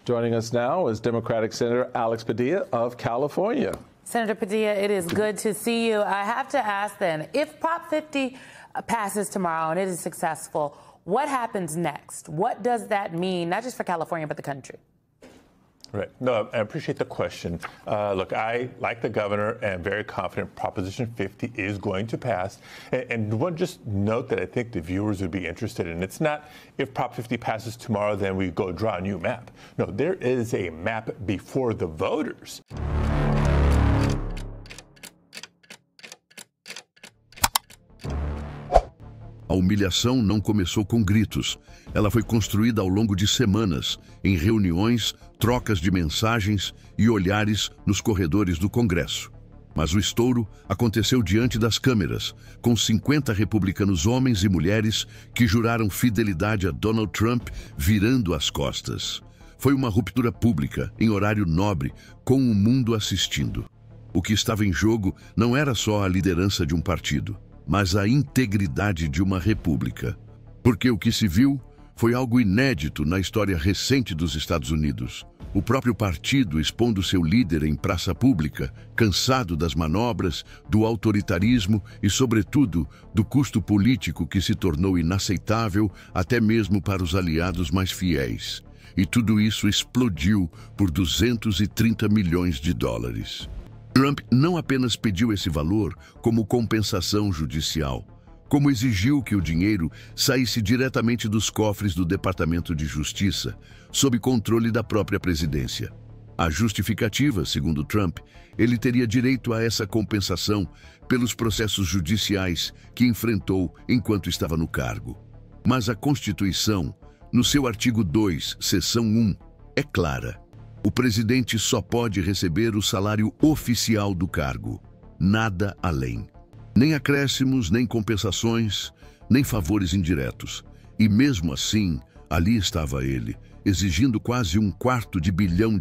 Joining us now is Democratic Senator Alex Padilla of California. Senator Padilla, it is good to see you. I have to ask then, if Prop 50 passes tomorrow and it is successful, what happens next? What does that mean, not just for California, but the country? Right. No, I appreciate the question. Look, I, like the governor, am very confident Proposition 50 is going to pass. And one just note that I think the viewers would be interested in. It's not if Prop 50 passes tomorrow, then we go draw a new map. No, there is a map before the voters. A humilhação não começou com gritos. Ela foi construída ao longo de semanas, em reuniões, trocas de mensagens e olhares nos corredores do Congresso. Mas o estouro aconteceu diante das câmeras, com 50 republicanos homens e mulheres que juraram fidelidade a Donald Trump virando as costas. Foi uma ruptura pública, em horário nobre, com o mundo assistindo. O que estava em jogo não era só a liderança de um partido, mas a integridade de uma república. Porque o que se viu foi algo inédito na história recente dos Estados Unidos. O próprio partido expondo seu líder em praça pública, cansado das manobras, do autoritarismo e, sobretudo, do custo político que se tornou inaceitável até mesmo para os aliados mais fiéis. E tudo isso explodiu por 230 milhões de dólares. Trump não apenas pediu esse valor como compensação judicial, como exigiu que o dinheiro saísse diretamente dos cofres do Departamento de Justiça, sob controle da própria presidência. A justificativa, segundo Trump, ele teria direito a essa compensação pelos processos judiciais que enfrentou enquanto estava no cargo. Mas a Constituição, no seu artigo 2, seção 1, é clara. O presidente só pode receber o salário oficial do cargo, nada além. Nem acréscimos, nem compensações, nem favores indiretos. E mesmo assim, ali estava ele, exigindo quase $250 bilhão,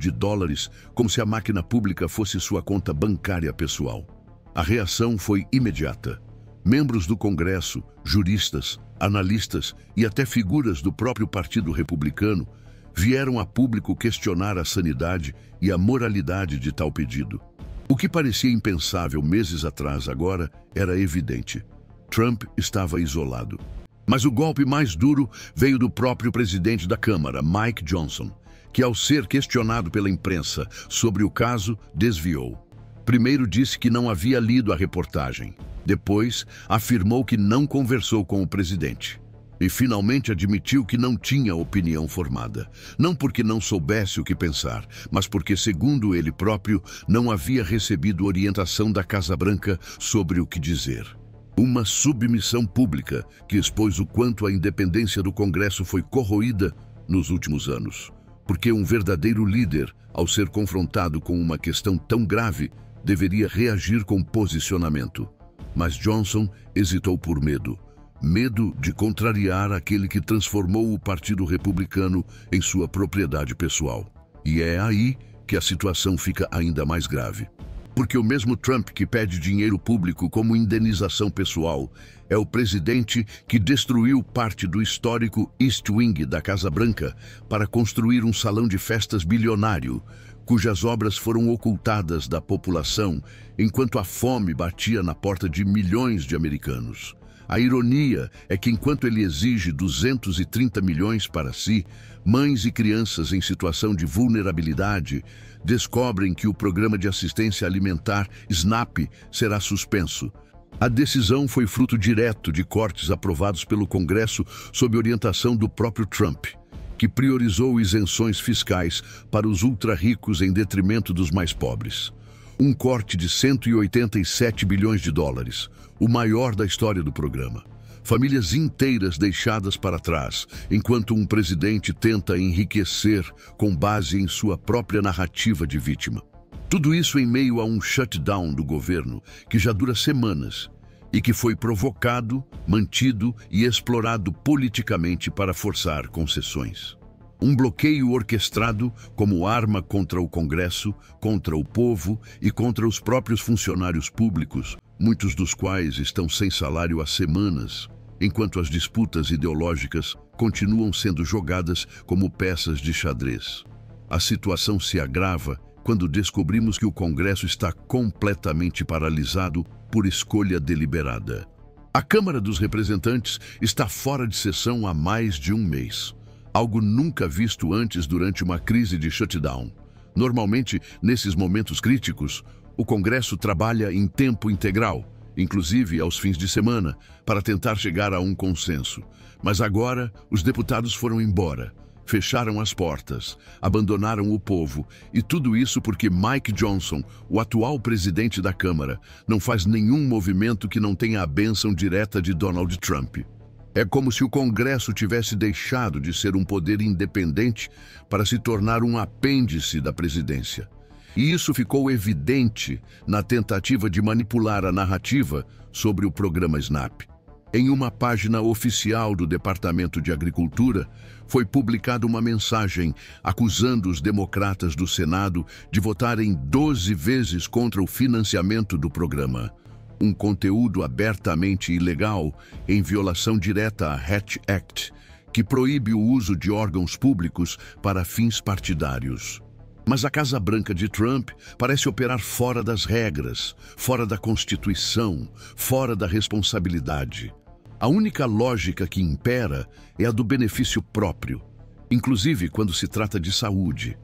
como se a máquina pública fosse sua conta bancária pessoal. A reação foi imediata. Membros do Congresso, juristas, analistas e até figuras do próprio Partido Republicano vieram a público questionar a sanidade e a moralidade de tal pedido. O que parecia impensável meses atrás agora era evidente. Trump estava isolado. Mas o golpe mais duro veio do próprio presidente da Câmara, Mike Johnson, que ao ser questionado pela imprensa sobre o caso, desviou. Primeiro disse que não havia lido a reportagem. Depois, afirmou que não conversou com o presidente. E finalmente admitiu que não tinha opinião formada. Não porque não soubesse o que pensar, mas porque, segundo ele próprio, não havia recebido orientação da Casa Branca sobre o que dizer. Uma submissão pública que expôs o quanto a independência do Congresso foi corroída nos últimos anos. Porque um verdadeiro líder, ao ser confrontado com uma questão tão grave, deveria reagir com posicionamento. Mas Johnson hesitou por medo. Medo de contrariar aquele que transformou o Partido Republicano em sua propriedade pessoal. E é aí que a situação fica ainda mais grave. Porque o mesmo Trump que pede dinheiro público como indenização pessoal é o presidente que destruiu parte do histórico East Wing da Casa Branca para construir um salão de festas bilionário, cujas obras foram ocultadas da população enquanto a fome batia na porta de milhões de americanos. A ironia é que enquanto ele exige 230 milhões para si, mães e crianças em situação de vulnerabilidade descobrem que o programa de assistência alimentar SNAP será suspenso. A decisão foi fruto direto de cortes aprovados pelo Congresso sob orientação do próprio Trump, que priorizou isenções fiscais para os ultra-ricos em detrimento dos mais pobres. Um corte de 187 bilhões de dólares, o maior da história do programa. Famílias inteiras deixadas para trás, enquanto um presidente tenta enriquecer com base em sua própria narrativa de vítima. Tudo isso em meio a um shutdown do governo que já dura semanas e que foi provocado, mantido e explorado politicamente para forçar concessões. Um bloqueio orquestrado como arma contra o Congresso, contra o povo e contra os próprios funcionários públicos, muitos dos quais estão sem salário há semanas, enquanto as disputas ideológicas continuam sendo jogadas como peças de xadrez. A situação se agrava quando descobrimos que o Congresso está completamente paralisado por escolha deliberada. A Câmara dos Representantes está fora de sessão há mais de um mês, algo nunca visto antes durante uma crise de shutdown. Normalmente, nesses momentos críticos, o Congresso trabalha em tempo integral, inclusive aos fins de semana, para tentar chegar a um consenso. Mas agora, os deputados foram embora, fecharam as portas, abandonaram o povo, e tudo isso porque Mike Johnson, o atual presidente da Câmara, não faz nenhum movimento que não tenha a bênção direta de Donald Trump. É como se o Congresso tivesse deixado de ser um poder independente para se tornar um apêndice da presidência. E isso ficou evidente na tentativa de manipular a narrativa sobre o programa SNAP. Em uma página oficial do Departamento de Agricultura, foi publicada uma mensagem acusando os democratas do Senado de votarem 12 vezes contra o financiamento do programa. Um conteúdo abertamente ilegal em violação direta à Hatch Act, que proíbe o uso de órgãos públicos para fins partidários. Mas a Casa Branca de Trump parece operar fora das regras, fora da Constituição, fora da responsabilidade. A única lógica que impera é a do benefício próprio, inclusive quando se trata de saúde.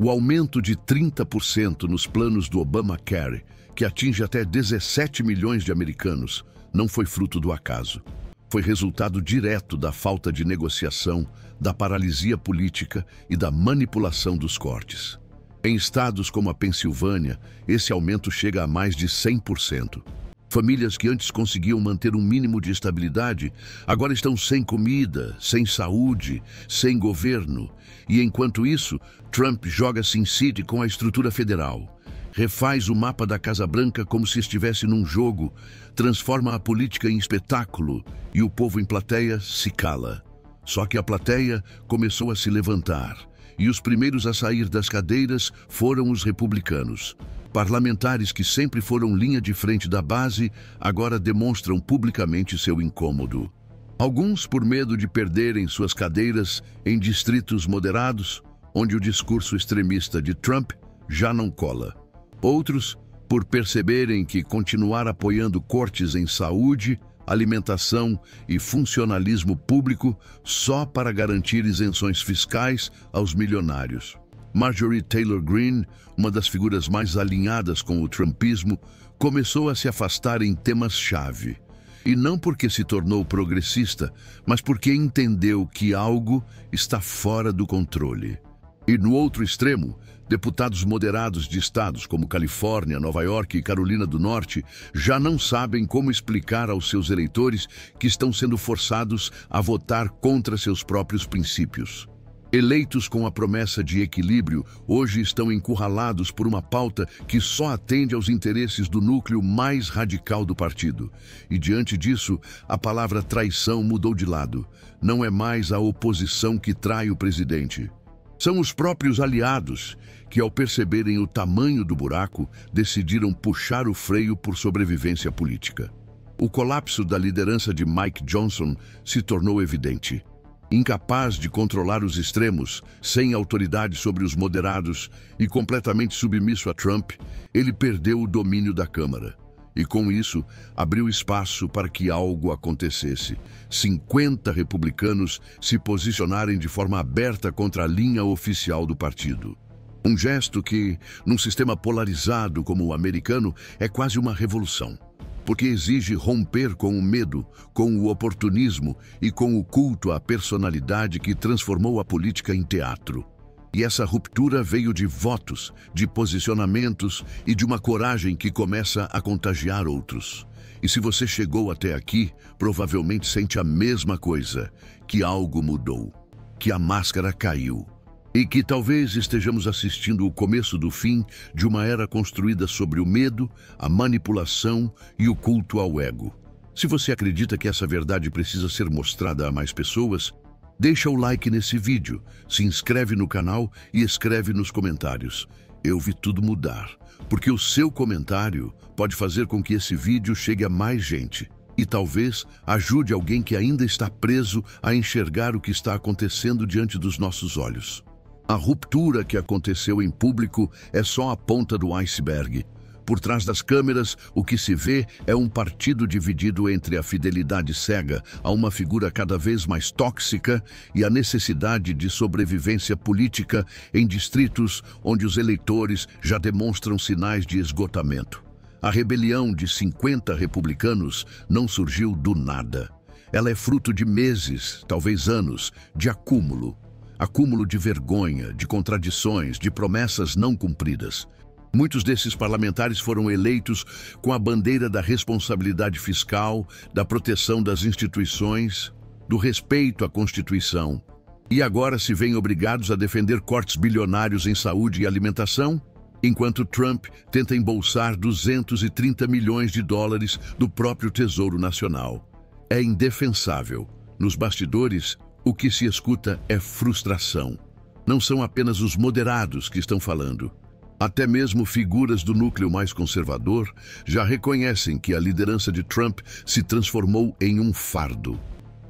O aumento de 30% nos planos do Obamacare, que atinge até 17 milhões de americanos, não foi fruto do acaso. Foi resultado direto da falta de negociação, da paralisia política e da manipulação dos cortes. Em estados como a Pensilvânia, esse aumento chega a mais de 100%. Famílias que antes conseguiam manter um mínimo de estabilidade, agora estão sem comida, sem saúde, sem governo. E enquanto isso, Trump joga Sin City com a estrutura federal. Refaz o mapa da Casa Branca como se estivesse num jogo, transforma a política em espetáculo e o povo em plateia se cala. Só que a plateia começou a se levantar e os primeiros a sair das cadeiras foram os republicanos. Parlamentares que sempre foram linha de frente da base agora demonstram publicamente seu incômodo. Alguns por medo de perderem suas cadeiras em distritos moderados, onde o discurso extremista de Trump já não cola. Outros por perceberem que continuar apoiando cortes em saúde, alimentação e funcionalismo público só para garantir isenções fiscais aos milionários. Marjorie Taylor Greene, uma das figuras mais alinhadas com o trumpismo, começou a se afastar em temas-chave. E não porque se tornou progressista, mas porque entendeu que algo está fora do controle. E no outro extremo, deputados moderados de estados como Califórnia, Nova York e Carolina do Norte já não sabem como explicar aos seus eleitores que estão sendo forçados a votar contra seus próprios princípios. Eleitos com a promessa de equilíbrio, hoje estão encurralados por uma pauta que só atende aos interesses do núcleo mais radical do partido. E diante disso, a palavra traição mudou de lado. Não é mais a oposição que trai o presidente. São os próprios aliados que, ao perceberem o tamanho do buraco, decidiram puxar o freio por sobrevivência política. O colapso da liderança de Mike Johnson se tornou evidente. Incapaz de controlar os extremos, sem autoridade sobre os moderados e completamente submisso a Trump, ele perdeu o domínio da Câmara. E com isso, abriu espaço para que algo acontecesse. 50 republicanos se posicionarem de forma aberta contra a linha oficial do partido. Um gesto que, num sistema polarizado como o americano, é quase uma revolução. Porque exige romper com o medo, com o oportunismo e com o culto à personalidade que transformou a política em teatro. E essa ruptura veio de votos, de posicionamentos e de uma coragem que começa a contagiar outros. E se você chegou até aqui, provavelmente sente a mesma coisa, que algo mudou, que a máscara caiu. E que talvez estejamos assistindo o começo do fim de uma era construída sobre o medo, a manipulação e o culto ao ego. Se você acredita que essa verdade precisa ser mostrada a mais pessoas, deixa o like nesse vídeo, se inscreve no canal e escreve nos comentários. Eu vi tudo mudar, porque o seu comentário pode fazer com que esse vídeo chegue a mais gente. E talvez ajude alguém que ainda está preso a enxergar o que está acontecendo diante dos nossos olhos. A ruptura que aconteceu em público é só a ponta do iceberg. Por trás das câmeras, o que se vê é um partido dividido entre a fidelidade cega a uma figura cada vez mais tóxica e a necessidade de sobrevivência política em distritos onde os eleitores já demonstram sinais de esgotamento. A rebelião de 50 republicanos não surgiu do nada. Ela é fruto de meses, talvez anos, de acúmulo. Acúmulo de vergonha, de contradições, de promessas não cumpridas. Muitos desses parlamentares foram eleitos com a bandeira da responsabilidade fiscal, da proteção das instituições, do respeito à Constituição. E agora se veem obrigados a defender cortes bilionários em saúde e alimentação, enquanto Trump tenta embolsar 230 milhões de dólares do próprio Tesouro Nacional. É indefensável. Nos bastidores, o que se escuta é frustração. Não são apenas os moderados que estão falando. Até mesmo figuras do núcleo mais conservador já reconhecem que a liderança de Trump se transformou em um fardo.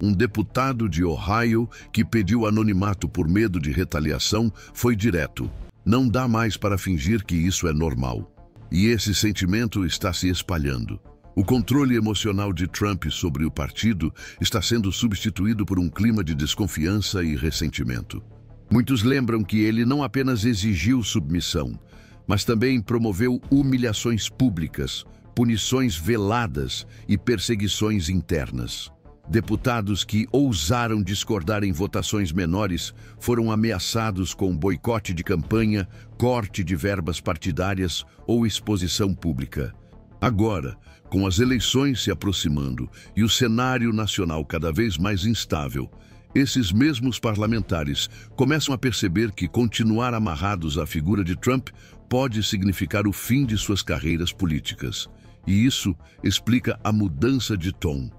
Um deputado de Ohio que pediu anonimato por medo de retaliação foi direto. Não dá mais para fingir que isso é normal. E esse sentimento está se espalhando. O controle emocional de Trump sobre o partido está sendo substituído por um clima de desconfiança e ressentimento. Muitos lembram que ele não apenas exigiu submissão, mas também promoveu humilhações públicas, punições veladas e perseguições internas. Deputados que ousaram discordar em votações menores foram ameaçados com boicote de campanha, corte de verbas partidárias ou exposição pública. Agora, com as eleições se aproximando e o cenário nacional cada vez mais instável, esses mesmos parlamentares começam a perceber que continuar amarrados à figura de Trump pode significar o fim de suas carreiras políticas. E isso explica a mudança de tom.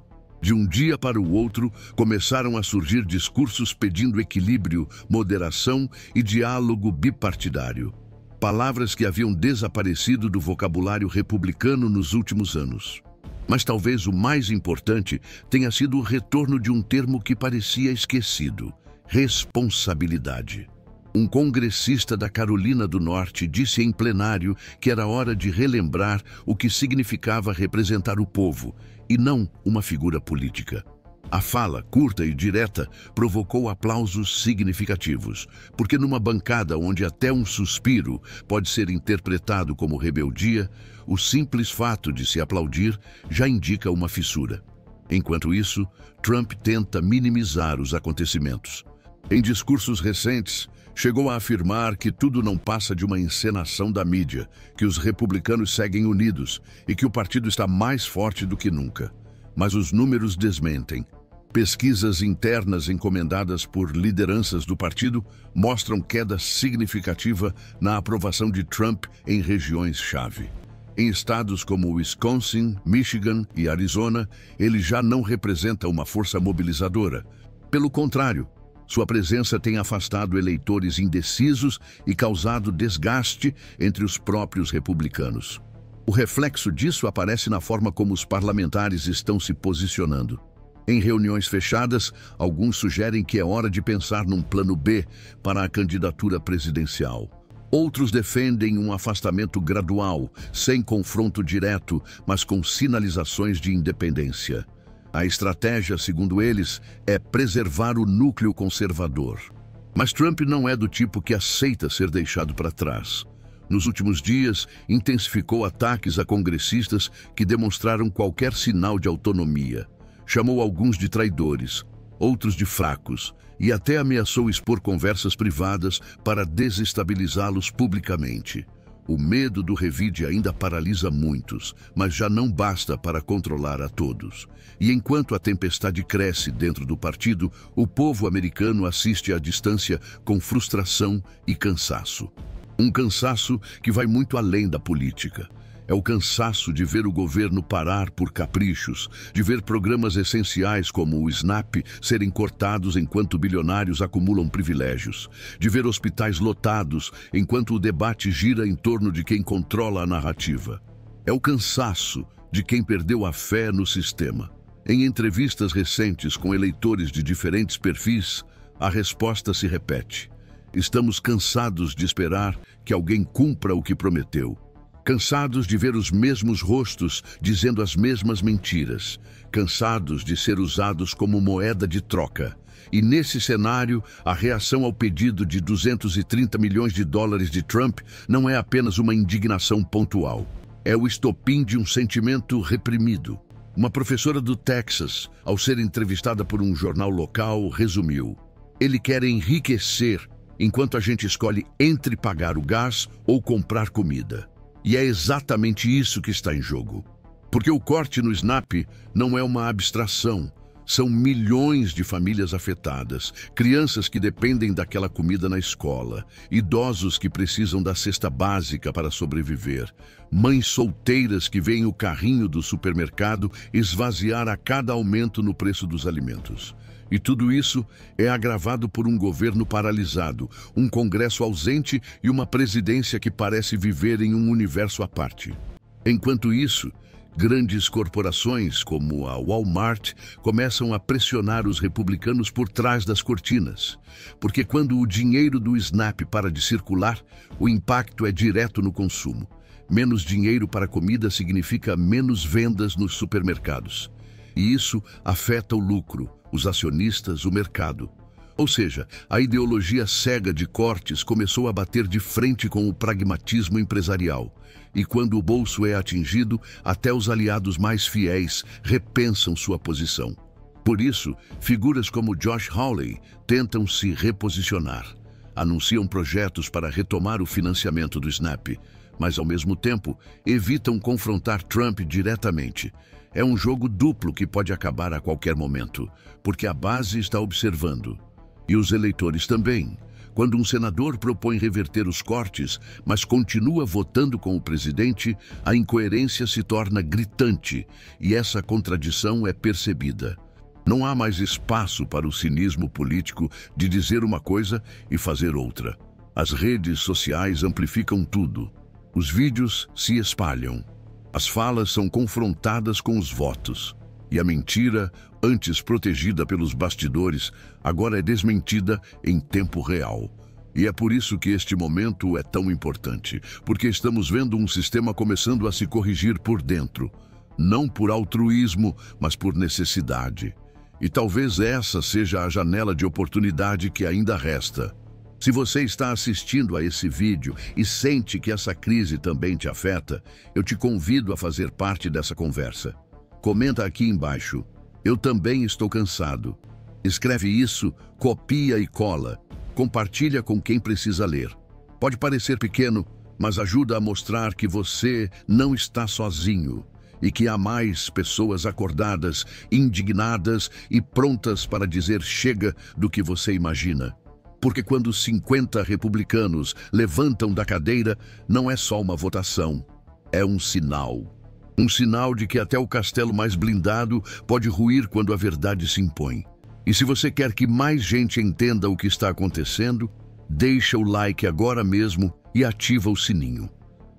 De um dia para o outro, começaram a surgir discursos pedindo equilíbrio, moderação e diálogo bipartidário. Palavras que haviam desaparecido do vocabulário republicano nos últimos anos. Mas talvez o mais importante tenha sido o retorno de um termo que parecia esquecido: responsabilidade. Um congressista da Carolina do Norte disse em plenário que era hora de relembrar o que significava representar o povo, e não uma figura política. A fala, curta e direta, provocou aplausos significativos, porque numa bancada onde até um suspiro pode ser interpretado como rebeldia, o simples fato de se aplaudir já indica uma fissura. Enquanto isso, Trump tenta minimizar os acontecimentos. Em discursos recentes, chegou a afirmar que tudo não passa de uma encenação da mídia, que os republicanos seguem unidos e que o partido está mais forte do que nunca. Mas os números desmentem. Pesquisas internas encomendadas por lideranças do partido mostram queda significativa na aprovação de Trump em regiões-chave. Em estados como Wisconsin, Michigan e Arizona, ele já não representa uma força mobilizadora. Pelo contrário, sua presença tem afastado eleitores indecisos e causado desgaste entre os próprios republicanos. O reflexo disso aparece na forma como os parlamentares estão se posicionando. Em reuniões fechadas, alguns sugerem que é hora de pensar num plano B para a candidatura presidencial. Outros defendem um afastamento gradual, sem confronto direto, mas com sinalizações de independência. A estratégia, segundo eles, é preservar o núcleo conservador. Mas Trump não é do tipo que aceita ser deixado para trás. Nos últimos dias, intensificou ataques a congressistas que demonstraram qualquer sinal de autonomia. Chamou alguns de traidores, outros de fracos, e até ameaçou expor conversas privadas para desestabilizá-los publicamente. O medo do revide ainda paralisa muitos, mas já não basta para controlar a todos. E enquanto a tempestade cresce dentro do partido, o povo americano assiste à distância com frustração e cansaço. Um cansaço que vai muito além da política. É o cansaço de ver o governo parar por caprichos, de ver programas essenciais como o SNAP serem cortados enquanto bilionários acumulam privilégios, de ver hospitais lotados enquanto o debate gira em torno de quem controla a narrativa. É o cansaço de quem perdeu a fé no sistema. Em entrevistas recentes com eleitores de diferentes perfis, a resposta se repete. Estamos cansados de esperar que alguém cumpra o que prometeu. Cansados de ver os mesmos rostos dizendo as mesmas mentiras. Cansados de ser usados como moeda de troca. E nesse cenário, a reação ao pedido de 230 milhões de dólares de Trump não é apenas uma indignação pontual. É o estopim de um sentimento reprimido. Uma professora do Texas, ao ser entrevistada por um jornal local, resumiu: ele quer enriquecer enquanto a gente escolhe entre pagar o gás ou comprar comida. E é exatamente isso que está em jogo. Porque o corte no SNAP não é uma abstração. São milhões de famílias afetadas, crianças que dependem daquela comida na escola, idosos que precisam da cesta básica para sobreviver, mães solteiras que veem o carrinho do supermercado esvaziar a cada aumento no preço dos alimentos. E tudo isso é agravado por um governo paralisado, um Congresso ausente e uma presidência que parece viver em um universo à parte. Enquanto isso, grandes corporações como a Walmart começam a pressionar os republicanos por trás das cortinas. Porque quando o dinheiro do SNAP para de circular, o impacto é direto no consumo. Menos dinheiro para comida significa menos vendas nos supermercados. E isso afeta o lucro, os acionistas, o mercado. Ou seja, a ideologia cega de cortes começou a bater de frente com o pragmatismo empresarial. E quando o bolso é atingido, até os aliados mais fiéis repensam sua posição. Por isso, figuras como Josh Hawley tentam se reposicionar. Anunciam projetos para retomar o financiamento do SNAP, mas ao mesmo tempo evitam confrontar Trump diretamente. É um jogo duplo que pode acabar a qualquer momento, porque a base está observando. E os eleitores também. Quando um senador propõe reverter os cortes, mas continua votando com o presidente, a incoerência se torna gritante e essa contradição é percebida. Não há mais espaço para o cinismo político de dizer uma coisa e fazer outra. As redes sociais amplificam tudo. Os vídeos se espalham. As falas são confrontadas com os votos. E a mentira, antes protegida pelos bastidores, agora é desmentida em tempo real. E é por isso que este momento é tão importante, porque estamos vendo um sistema começando a se corrigir por dentro. Não por altruísmo, mas por necessidade. E talvez essa seja a janela de oportunidade que ainda resta. Se você está assistindo a esse vídeo e sente que essa crise também te afeta, eu te convido a fazer parte dessa conversa. Comenta aqui embaixo: eu também estou cansado. Escreve isso, copia e cola. Compartilha com quem precisa ler. Pode parecer pequeno, mas ajuda a mostrar que você não está sozinho e que há mais pessoas acordadas, indignadas e prontas para dizer chega do que você imagina. Porque quando 50 republicanos levantam da cadeira, não é só uma votação, é um sinal. Um sinal de que até o castelo mais blindado pode ruir quando a verdade se impõe. E se você quer que mais gente entenda o que está acontecendo, deixa o like agora mesmo e ativa o sininho.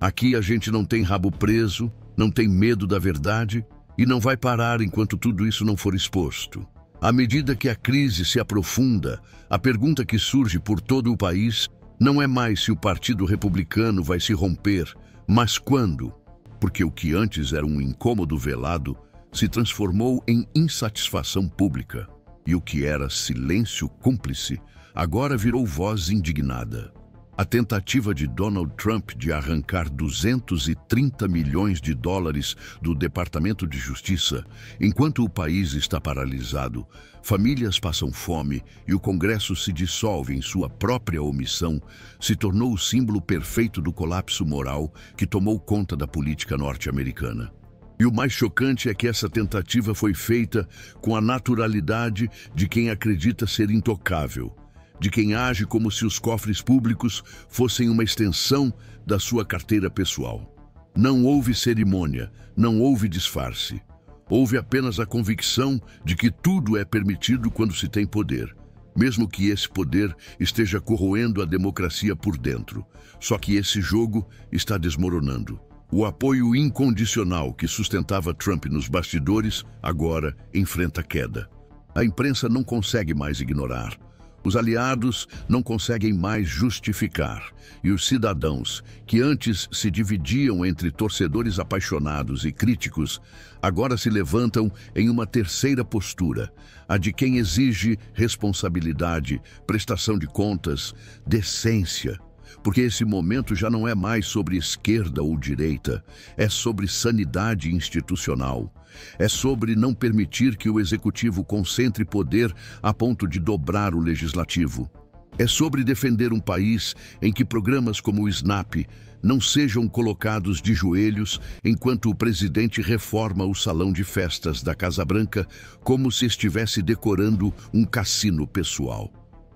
Aqui a gente não tem rabo preso, não tem medo da verdade e não vai parar enquanto tudo isso não for exposto. À medida que a crise se aprofunda, a pergunta que surge por todo o país não é mais se o Partido Republicano vai se romper, mas quando. Porque o que antes era um incômodo velado se transformou em insatisfação pública. E o que era silêncio cúmplice agora virou voz indignada. A tentativa de Donald Trump de arrancar 230 milhões de dólares do Departamento de Justiça, enquanto o país está paralisado, famílias passam fome e o Congresso se dissolve em sua própria omissão, se tornou o símbolo perfeito do colapso moral que tomou conta da política norte-americana. E o mais chocante é que essa tentativa foi feita com a naturalidade de quem acredita ser intocável, de quem age como se os cofres públicos fossem uma extensão da sua carteira pessoal. Não houve cerimônia, não houve disfarce. Houve apenas a convicção de que tudo é permitido quando se tem poder, mesmo que esse poder esteja corroendo a democracia por dentro. Só que esse jogo está desmoronando. O apoio incondicional que sustentava Trump nos bastidores agora enfrenta queda. A imprensa não consegue mais ignorar. Os aliados não conseguem mais justificar, e os cidadãos, que antes se dividiam entre torcedores apaixonados e críticos, agora se levantam em uma terceira postura, a de quem exige responsabilidade, prestação de contas, decência. Porque esse momento já não é mais sobre esquerda ou direita, é sobre sanidade institucional. É sobre não permitir que o executivo concentre poder a ponto de dobrar o legislativo. É sobre defender um país em que programas como o SNAP não sejam colocados de joelhos enquanto o presidente reforma o salão de festas da Casa Branca como se estivesse decorando um cassino pessoal.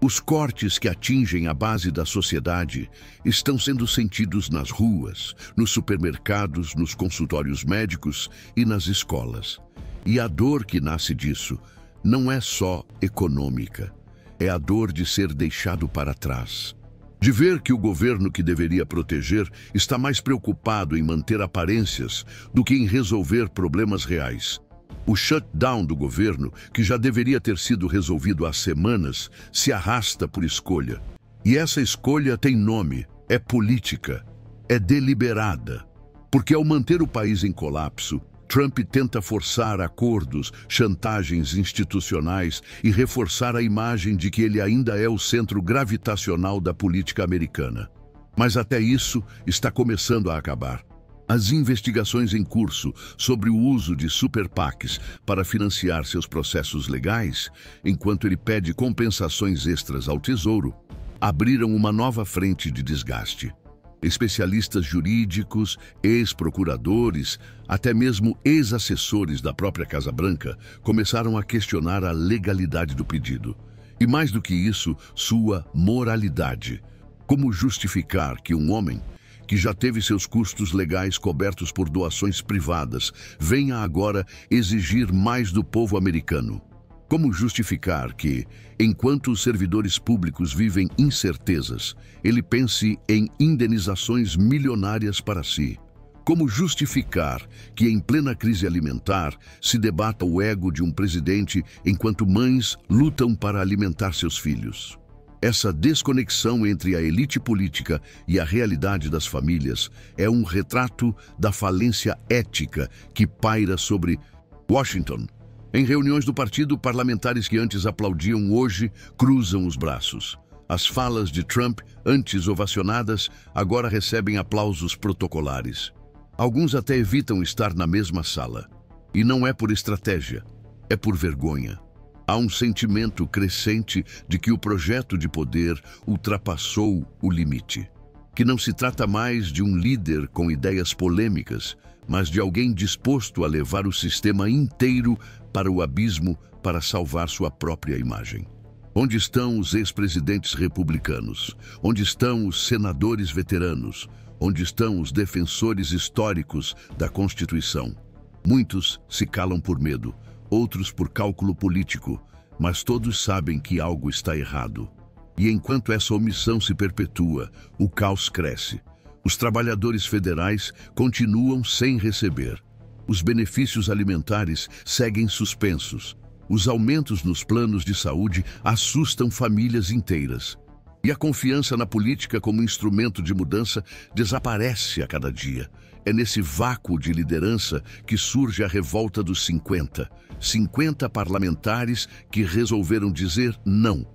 Os cortes que atingem a base da sociedade estão sendo sentidos nas ruas, nos supermercados, nos consultórios médicos e nas escolas. E a dor que nasce disso não é só econômica, é a dor de ser deixado para trás. De ver que o governo que deveria proteger está mais preocupado em manter aparências do que em resolver problemas reais. O shutdown do governo, que já deveria ter sido resolvido há semanas, se arrasta por escolha. E essa escolha tem nome, é política, é deliberada. Porque ao manter o país em colapso, Trump tenta forçar acordos, chantagens institucionais e reforçar a imagem de que ele ainda é o centro gravitacional da política americana. Mas até isso está começando a acabar. As investigações em curso sobre o uso de super PACs para financiar seus processos legais, enquanto ele pede compensações extras ao Tesouro, abriram uma nova frente de desgaste. Especialistas jurídicos, ex-procuradores, até mesmo ex-assessores da própria Casa Branca começaram a questionar a legalidade do pedido. E mais do que isso, sua moralidade. Como justificar que um homem que já teve seus custos legais cobertos por doações privadas, venha agora exigir mais do povo americano? Como justificar que, enquanto os servidores públicos vivem incertezas, ele pense em indenizações milionárias para si? Como justificar que, em plena crise alimentar, se debata o ego de um presidente enquanto mães lutam para alimentar seus filhos? Essa desconexão entre a elite política e a realidade das famílias é um retrato da falência ética que paira sobre Washington. Em reuniões do partido, parlamentares que antes aplaudiam hoje cruzam os braços. As falas de Trump, antes ovacionadas, agora recebem aplausos protocolares. Alguns até evitam estar na mesma sala. E não é por estratégia, é por vergonha. Há um sentimento crescente de que o projeto de poder ultrapassou o limite. Que não se trata mais de um líder com ideias polêmicas, mas de alguém disposto a levar o sistema inteiro para o abismo para salvar sua própria imagem. Onde estão os ex-presidentes republicanos? Onde estão os senadores veteranos? Onde estão os defensores históricos da Constituição? Muitos se calam por medo, outros por cálculo político, mas todos sabem que algo está errado. E enquanto essa omissão se perpetua, o caos cresce. Os trabalhadores federais continuam sem receber. Os benefícios alimentares seguem suspensos. Os aumentos nos planos de saúde assustam famílias inteiras. E a confiança na política como instrumento de mudança desaparece a cada dia. É nesse vácuo de liderança que surge a revolta dos 50. 50 parlamentares que resolveram dizer não.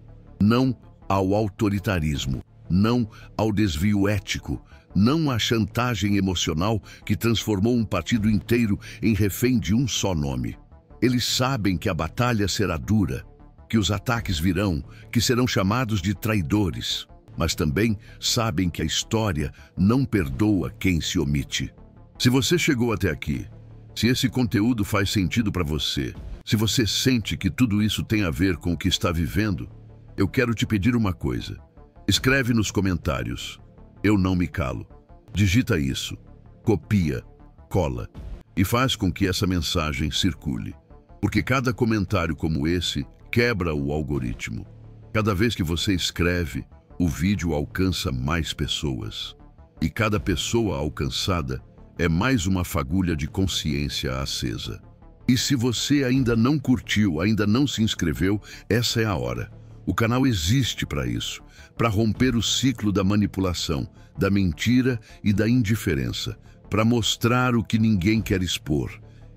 Não ao autoritarismo. Não ao desvio ético. Não à chantagem emocional que transformou um partido inteiro em refém de um só nome. Eles sabem que a batalha será dura, que os ataques virão, que serão chamados de traidores, mas também sabem que a história não perdoa quem se omite. Se você chegou até aqui, se esse conteúdo faz sentido para você, se você sente que tudo isso tem a ver com o que está vivendo, eu quero te pedir uma coisa. Escreve nos comentários. Eu não me calo. Digita isso, copia, cola e faz com que essa mensagem circule. Porque cada comentário como esse quebra o algoritmo. Cada vez que você escreve, o vídeo alcança mais pessoas. E cada pessoa alcançada é mais uma fagulha de consciência acesa. E se você ainda não curtiu, ainda não se inscreveu, essa é a hora. O canal existe para isso, para romper o ciclo da manipulação, da mentira e da indiferença, para mostrar o que ninguém quer expor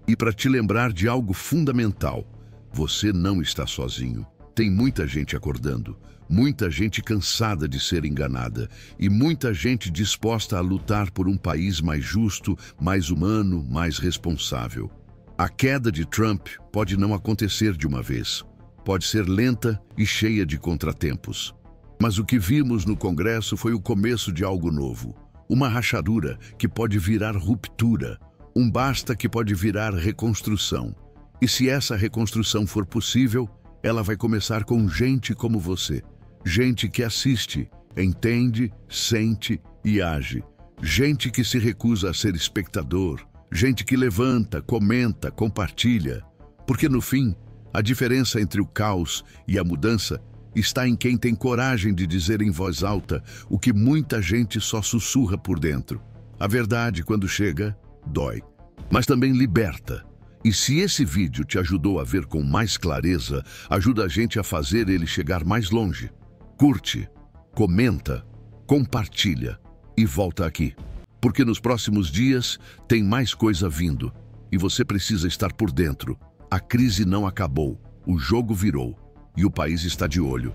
e para te lembrar de algo fundamental. Você não está sozinho. Tem muita gente acordando, muita gente cansada de ser enganada e muita gente disposta a lutar por um país mais justo, mais humano, mais responsável. A queda de Trump pode não acontecer de uma vez. Pode ser lenta e cheia de contratempos. Mas o que vimos no Congresso foi o começo de algo novo. Uma rachadura que pode virar ruptura. Um basta que pode virar reconstrução. E se essa reconstrução for possível, ela vai começar com gente como você. Gente que assiste, entende, sente e age. Gente que se recusa a ser espectador. Gente que levanta, comenta, compartilha. Porque no fim, a diferença entre o caos e a mudança está em quem tem coragem de dizer em voz alta o que muita gente só sussurra por dentro. A verdade, quando chega, dói, mas também liberta. E se esse vídeo te ajudou a ver com mais clareza, ajuda a gente a fazer ele chegar mais longe. Curte, comenta, compartilha e volta aqui. Porque nos próximos dias tem mais coisa vindo e você precisa estar por dentro. A crise não acabou, o jogo virou e o país está de olho.